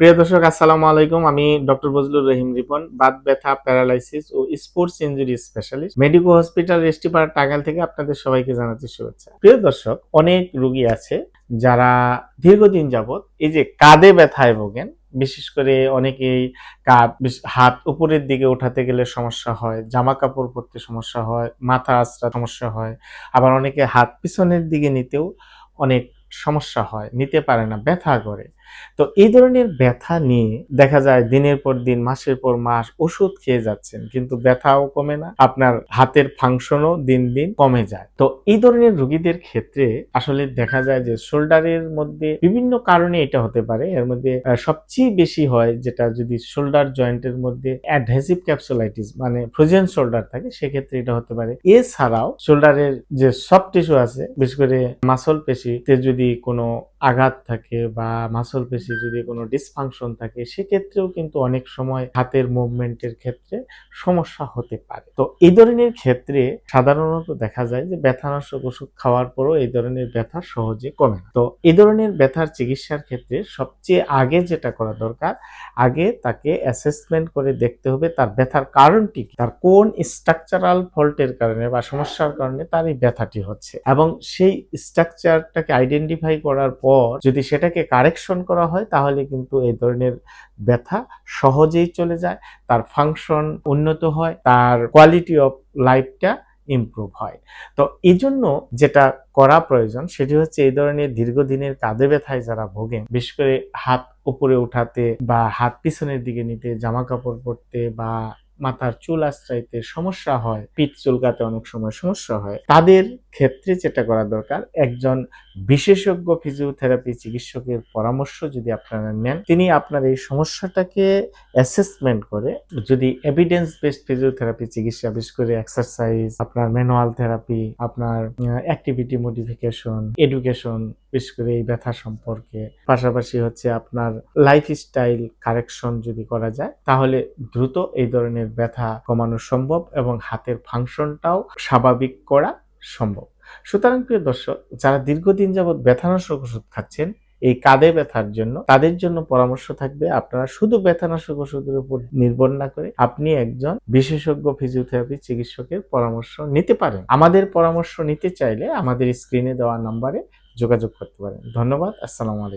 প্রিয় দর্শক, আসসালামু আলাইকুম। আমি ডক্টর বজলুর রহিম রিপন, বাত ব্যথা, প্যারালাইসিস ও sports injury specialist, medico hospital Restipara, Tangail থেকে আপনাদের সবাইকে জানাচ্ছি শুভেচ্ছা। প্রিয় দর্শক, অনেক রোগী আছে যারা দীর্ঘদিন যাবত এই যে কাঁধে ব্যথায় ভোগেন। বিশেষ করে অনেকেই হাত উপরের দিকে উঠাতে গেলে সমস্যা হয়, জামা কাপড় পরতে সমস্যা হয়, মাথা আঁচড়া সমস্যা হয়, আবার অনেকে হাত পিছনের দিকে নিতেও অনেক সমস্যা হয়, নিতে পারে না, ব্যথা করে। তো এই ধরনের ব্যথা নিয়ে দেখা যায় দিনের পর দিন, মাসের পর মাস ওষুধ খেয়ে যাচ্ছেন, কিন্তু ব্যথাও কমে না, আপনার হাতের ফাংশনও দিন দিন কমে যায়। তো এই ধরনের রোগীদের ক্ষেত্রে আসলে দেখা যায় যে শোল্ডারের মধ্যে বিভিন্ন কারণে এটা হতে পারে। এর মধ্যে সবচেয়ে বেশি হয় যেটা, যদি শোল্ডার জয়েন্টের মধ্যে অ্যাডহেসিভ ক্যাপসুলাইটিস মানে ফ্রোজেন শোল্ডার থাকে, সেক্ষেত্রে এটা হতে পারে। এছাড়াও শোল্ডারের যে সফট টিস্যু আছে, বিশেষ করে মাসল পেশিতে যদি কোনো আঘাত থাকে বা মাসল পেশি যদি কোনো ডিসফাংশন থাকে, সেক্ষেত্রেও কিন্তু অনেক সময় হাতের মুভমেন্টের ক্ষেত্রে সমস্যা হতে পারে। তো এই ধরনের ক্ষেত্রে সাধারণত দেখা যায় যে ব্যথানাশক ওষুধ খাওয়ার পরও এই ধরনের ব্যথা সহজে কমে না। তো এই ধরনের ব্যথার চিকিৎসার ক্ষেত্রে সবচেয়ে আগে যেটা করা দরকার, আগে তাকে অ্যাসেসমেন্ট করে দেখতে হবে তার ব্যথার কারণটি কি, তার কোন স্ট্রাকচারাল ফল্টের কারণে বা সমস্যার কারণে তার এই ব্যথাটি হচ্ছে, এবং সেই স্ট্রাকচারটাকে আইডেন্টিফাই করার পর যদি সেটাকে কারেকশন করা হয়, তাহলে কিন্তু এই ধরনের ব্যথা সহজেই চলে যায়, তার ফাংশন উন্নত হয়, তার কোয়ালিটি অফ লাইফটা ইমপ্রুভ হয়। তো এই জন্য যেটা করা প্রয়োজন সেটি হচ্ছে, এই ধরনের দীর্ঘদিনের কাঁধে ব্যথায় যারা ভোগেন, বিশেষ করে হাত উপরে উঠাতে বা হাত পিছনের দিকে নিতে, জামা কাপড় পরতে বা মাথার চুল আঁচড়াইতে সমস্যা হয়, পিঠ চুলকাতে অনেক সময় সমস্যা হয়, তাদের ক্ষেত্রে যেটা করা দরকার, একজন বিশেষজ্ঞ ফিজিওথেরাপি চিকিৎসকের পরামর্শ যদি আপনারা নেন, তিনি আপনার এই সমস্যাটাকে অ্যাসেসমেন্ট করে, যদি এভিডেন্স বেসড ফিজিওথেরাপি চিকিৎসা, বিশেষ করে এক্সারসাইজ, আপনার ম্যানুয়াল থেরাপি, আপনার অ্যাক্টিভিটি মডিফিকেশন, এডুকেশন, বিশেষ করে এই ব্যথা সম্পর্কে, পাশাপাশি হচ্ছে আপনার লাইফস্টাইল কারেকশন যদি করা যায়, তাহলে দ্রুত এই ধরনের ব্যথা কমানো সম্ভব এবং হাতের ফাংশনটাও স্বাভাবিক করা সম্ভব। সুতরাং প্রিয় দর্শক, যারা দীর্ঘদিন যাবৎ ব্যথানাশক ওষুধ খাচ্ছেন এই কাঁধে ব্যথার জন্য, তাদের জন্য পরামর্শ থাকবে, আপনারা শুধু ব্যথানাশক ওষুধের উপর নির্ভর না করে আপনি একজন বিশেষজ্ঞ ফিজিওথেরাপি চিকিৎসকের পরামর্শ নিতে পারেন। আমাদের পরামর্শ নিতে চাইলে আমাদের স্ক্রিনে দেওয়া নাম্বারে যোগাযোগ করতে পারেন। ধন্যবাদ। আসসালামু আলাইকুম।